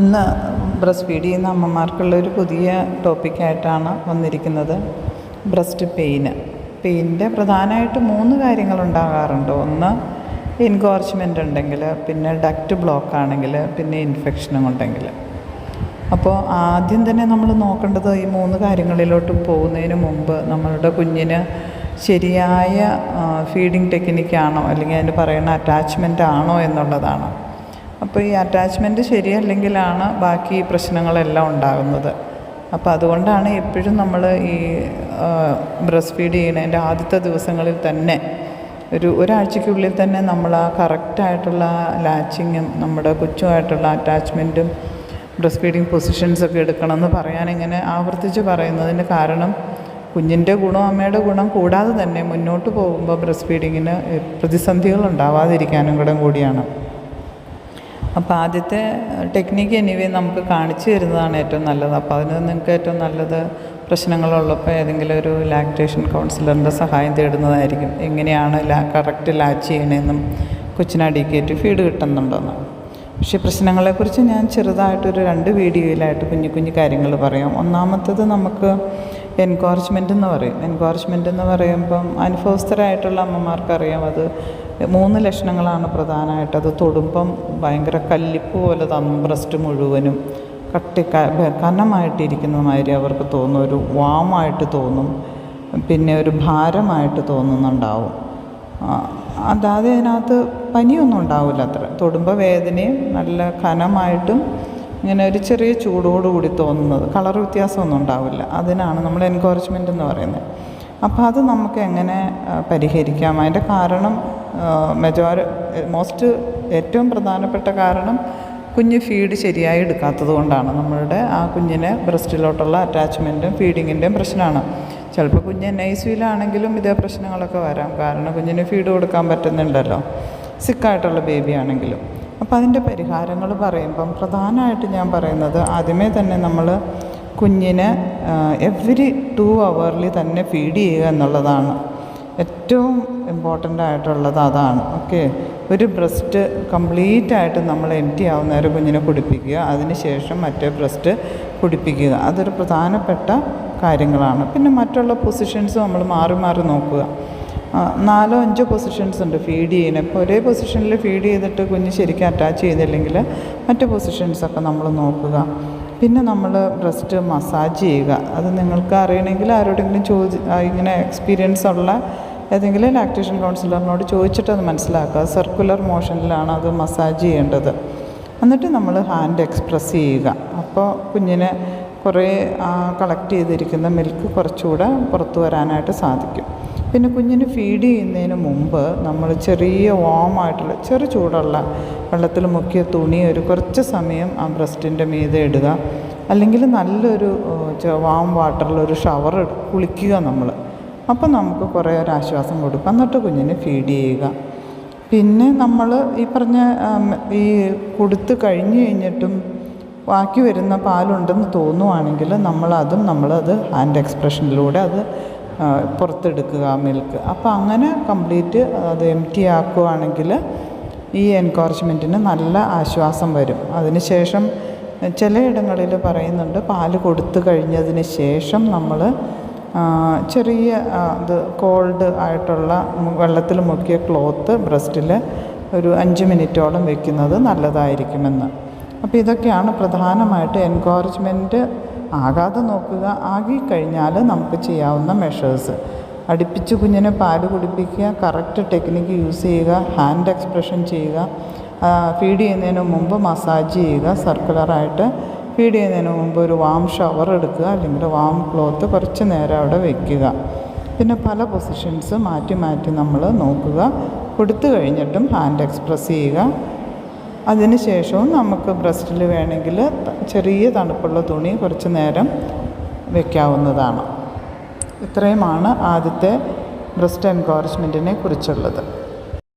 ഇന്ന് breast feed ചെയ്യുന്ന അമ്മമാർക്കുള്ളൊരു പുതിയ ടോപ്പിക്കായിട്ടാണ് വന്നിരിക്കുന്നത്. ബ്രസ്റ്റ് പെയിൻ്റെ പ്രധാനമായിട്ട് 3 കാര്യങ്ങളുണ്ടാകാറുണ്ട്. ഒന്ന് എൻകോർച്ച്മെൻ്റ് ഉണ്ടെങ്കിൽ, പിന്നെ ഡക്റ്റ് ബ്ലോക്ക് ആണെങ്കിൽ, പിന്നെ ഇൻഫെക്ഷനും ഉണ്ടെങ്കിൽ. അപ്പോൾ ആദ്യം തന്നെ നമ്മൾ നോക്കേണ്ടത് ഈ 3 കാര്യങ്ങളിലോട്ട് പോകുന്നതിന് മുമ്പ് നമ്മളുടെ കുഞ്ഞിന് ശരിയായ ഫീഡിങ് ടെക്നിക്കാണോ അല്ലെങ്കിൽ അതിന് പറയുന്ന അറ്റാച്ച്മെൻ്റ് ആണോ എന്നുള്ളതാണ്. അപ്പോൾ ഈ അറ്റാച്ച്മെൻറ്റ് ശരിയല്ലെങ്കിലാണ് ബാക്കി പ്രശ്നങ്ങളെല്ലാം ഉണ്ടാകുന്നത്. അപ്പോൾ അതുകൊണ്ടാണ് എപ്പോഴും നമ്മൾ ഈ ബ്രസ്റ്റ് ഫീഡ് ചെയ്യുന്നതിൻ്റെ ആദ്യത്തെ ദിവസങ്ങളിൽ തന്നെ ഒരാഴ്ചയ്ക്കുള്ളിൽ തന്നെ നമ്മൾ ആ കറക്റ്റായിട്ടുള്ള ലാച്ചിങ്ങും നമ്മുടെ കൊച്ചുമായിട്ടുള്ള അറ്റാച്ച്മെൻറ്റും ബ്രസ്റ്റ് ഫീഡിങ് പൊസിഷൻസൊക്കെ എടുക്കണമെന്ന് പറയാനിങ്ങനെ ആവർത്തിച്ച് പറയുന്നതിന് കാരണം കുഞ്ഞിൻ്റെ ഗുണം അമ്മയുടെ ഗുണം കൂടാതെ തന്നെ മുന്നോട്ട് പോകുമ്പോൾ ബ്രസ്റ്റ് ഫീഡിങ്ങിന് പ്രതിസന്ധികൾ ഉണ്ടാവാതിരിക്കാനും കൂടിയാണ്. അപ്പോൾ ആദ്യത്തെ ടെക്നിക്ക് എനിവേ നമുക്ക് കാണിച്ചു തരുന്നതാണ് ഏറ്റവും നല്ലത്. അപ്പോൾ അതിന് നിങ്ങൾക്ക് ഏറ്റവും നല്ലത് പ്രശ്നങ്ങളുള്ളപ്പോൾ ഏതെങ്കിലും ഒരു ലാക്ടേഷൻ കൗൺസിലറിൻ്റെ സഹായം തേടുന്നതായിരിക്കും. എങ്ങനെയാണ് കറക്റ്റ് ലാച്ച് ചെയ്യണമെന്നും കൊച്ചിന് അടിക്കേറ്റ് ഫീഡ് കിട്ടുന്നുണ്ടെന്ന്. പക്ഷേ പ്രശ്നങ്ങളെക്കുറിച്ച് ഞാൻ ചെറുതായിട്ടൊരു 2 വീഡിയോയിലായിട്ട് കുഞ്ഞു കാര്യങ്ങൾ പറയാം. ഒന്നാമത്തേത് നമുക്ക് എൻകോർച്ച്മെൻ്റ് എന്ന് പറയും. എൻകോർച്ച്മെൻ്റ് എന്ന് പറയുമ്പം അനുഭവസ്ഥരായിട്ടുള്ള അമ്മമാർക്കറിയാം. അത് 3 ലക്ഷണങ്ങളാണ് പ്രധാനമായിട്ട്. അത് തൊടുമ്പം ഭയങ്കര കല്ലിപ്പ് പോലെ ബ്രസ്റ്റ് മുഴുവനും കനമായിട്ടിരിക്കുന്ന മാതിരി അവർക്ക് തോന്നും, ഒരു വാമായിട്ട് തോന്നും, പിന്നെ ഒരു ഭാരമായിട്ട് തോന്നുന്നുണ്ടാവും. അതായത് അതിനകത്ത് പനിയൊന്നും ഉണ്ടാവില്ല. അത്ര തൊടുമ്പോൾ വേദനയും നല്ല കനമായിട്ടും ഇങ്ങനെ ഒരു ചെറിയ ചൂടോടുകൂടി തോന്നുന്നത്, കളർ വ്യത്യാസമൊന്നും ഉണ്ടാവില്ല. അതിനാണ് നമ്മൾ എൻകോർച്ച്മെൻ്റ് എന്ന് പറയുന്നത്. അപ്പോൾ അത് നമുക്ക് എങ്ങനെ പരിഹരിക്കാം? അതിൻ്റെ കാരണം ഏറ്റവും പ്രധാനപ്പെട്ട കാരണം കുഞ്ഞ് ഫീഡ് ശരിയായി എടുക്കാത്തത് കൊണ്ടാണ്. നമ്മളുടെ ആ കുഞ്ഞിനെ ബ്രസ്റ്റിലോട്ടുള്ള അറ്റാച്ച്മെൻറ്റും ഫീഡിങ്ങിൻ്റെയും പ്രശ്നമാണ്. ചിലപ്പോൾ കുഞ്ഞ് NICUവിലാണെങ്കിലും ഇതേ പ്രശ്നങ്ങളൊക്കെ വരാം. കാരണം കുഞ്ഞിന് ഫീഡ് കൊടുക്കാൻ പറ്റുന്നുണ്ടല്ലോ, സിക്കായിട്ടുള്ള ബേബി ആണെങ്കിലും. അപ്പോൾ അതിൻ്റെ പരിഹാരങ്ങൾ പറയുമ്പം പ്രധാനമായിട്ട് ഞാൻ പറയുന്നത് ആദ്യമേ തന്നെ നമ്മൾ കുഞ്ഞിന് എവറി 2 hourly തന്നെ ഫീഡ് ചെയ്യുക എന്നുള്ളതാണ് ഏറ്റവും ഇമ്പോർട്ടൻ്റ് ആയിട്ടുള്ളത്. അതാണ് ഓക്കെ. ഒരു ബ്രസ്റ്റ് കംപ്ലീറ്റായിട്ട് നമ്മൾ എംപ്റ്റി ആവുന്നവരെ കുഞ്ഞിനെ കുടിപ്പിക്കുക, അതിനുശേഷം മറ്റേ ബ്രസ്റ്റ് കുടിപ്പിക്കുക. അതൊരു പ്രധാനപ്പെട്ട കാര്യങ്ങളാണ്. പിന്നെ മറ്റുള്ള പൊസിഷൻസ് നമ്മൾ മാറി നോക്കുക. 4-5 പൊസിഷൻസ് ഉണ്ട് ഫീഡ് ചെയ്യുന്നത്. ഇപ്പോൾ ഒരേ പൊസിഷനിൽ ഫീഡ് ചെയ്തിട്ട് കുഞ്ഞ് ശരിക്കും അറ്റാച്ച് ചെയ്തില്ലെങ്കിൽ മറ്റ് പൊസിഷൻസൊക്കെ നമ്മൾ നോക്കുക. പിന്നെ നമ്മൾ ബ്രസ്റ്റ് മസാജ് ചെയ്യുക. അത് നിങ്ങൾക്ക് അറിയണമെങ്കിൽ ആരോടെങ്കിലും ഇങ്ങനെ എക്സ്പീരിയൻസ് ഉള്ള ഏതെങ്കിലും ലാക്ടേഷൻ കൗൺസിലറിനോട് ചോദിച്ചിട്ട് അത് മനസ്സിലാക്കുക. സർക്കുലർ മോഷനിലാണ് അത് മസാജ് ചെയ്യേണ്ടത്. എന്നിട്ട് നമ്മൾ ഹാൻഡ് എക്സ്പ്രസ് ചെയ്യുക. അപ്പോൾ കുഞ്ഞിനെ കുറേ കളക്ട് ചെയ്തിരിക്കുന്ന മിൽക്ക് കുറച്ചുകൂടെ പുറത്തു വരാനായിട്ട് സാധിക്കും. പിന്നെ കുഞ്ഞിന് ഫീഡ് ചെയ്യുന്നതിന് മുമ്പ് നമ്മൾ ചെറിയ വാമായിട്ടുള്ള ചൂടുള്ള വെള്ളത്തിൽ മുക്കിയ തുണി കുറച്ച് സമയം ആ ബ്രസ്റ്റിൻ്റെ മീതെ ഇടുക. അല്ലെങ്കിൽ നല്ലൊരു വാം വാട്ടറിലൊരു ഷവർ കുളിക്കുക നമ്മൾ. അപ്പം നമുക്ക് കുറേ ഒരാശ്വാസം കൊടുക്കുക. എന്നിട്ട് കുഞ്ഞിന് ഫീഡ് ചെയ്യുക. പിന്നെ നമ്മൾ ഈ പറഞ്ഞ കൊടുത്ത് കഴിഞ്ഞിട്ടും ബാക്കി വരുന്ന പാലുണ്ടെന്ന് തോന്നുവാണെങ്കിൽ നമ്മളത് ഹാൻഡ് എക്സ്പ്രഷനിലൂടെ അത് പുറത്തെടുക്കുക മിൽക്ക്. അപ്പോൾ അങ്ങനെ കംപ്ലീറ്റ് അത് എംപ്റ്റി ആക്കുകയാണെങ്കിൽ ഈ എൻകോർച്ച്മെൻറ്റിന് നല്ല ആശ്വാസം വരും. അതിനുശേഷം ചിലയിടങ്ങളിൽ പറയുന്നുണ്ട് പാല് കൊടുത്തു കഴിഞ്ഞതിന് ശേഷം നമ്മൾ ചെറിയ കോൾഡ് ആയിട്ടുള്ള വെള്ളത്തിൽ മുക്കിയ ക്ലോത്ത് ബ്രസ്റ്റിൽ ഒരു 5 മിനിറ്റോളം വെക്കുന്നത് നല്ലതായിരിക്കുമെന്ന്. അപ്പോൾ ഇതൊക്കെയാണ് പ്രധാനമായിട്ട് എൻകോർച്ച്മെൻറ്റ് ആകാതെ നോക്കുക. ആകിക്കഴിഞ്ഞാൽ നമുക്ക് ചെയ്യാവുന്ന മെഷേഴ്സ്. അടുപ്പിച്ച് കുഞ്ഞിനെ പാല് കുടിപ്പിക്കുക, കറക്റ്റ് ടെക്നിക്ക് യൂസ് ചെയ്യുക, ഹാൻഡ് എക്സ്പ്രഷൻ ചെയ്യുക, ഫീഡ് ചെയ്യുന്നതിന് മുമ്പ് മസാജ് ചെയ്യുക, സർക്കുലറായിട്ട് ഫീഡ് ചെയ്യുന്നതിന് മുമ്പ് ഒരു വാം ഷവർ എടുക്കുക, അല്ലെങ്കിൽ വാം ക്ലോത്ത് കുറച്ച് നേരം അവിടെ വയ്ക്കുക. പിന്നെ പല പൊസിഷൻസ് മാറ്റി നമ്മൾ നോക്കുക. കൊടുത്തു കഴിഞ്ഞിട്ടും ഹാൻഡ് എക്സ്പ്രസ് ചെയ്യുക. അതിനുശേഷവും നമുക്ക് ബ്രസ്റ്റിൽ വേണമെങ്കിൽ ചെറിയ തണുപ്പുള്ള തുണി കുറച്ച് നേരം വയ്ക്കാവുന്നതാണ്. ഇത്രയുമാണ് ആദ്യത്തെ ബ്രസ്റ്റ് എൻകോർച്ച്മെൻറ്റിനെ കുറിച്ചുള്ളത്.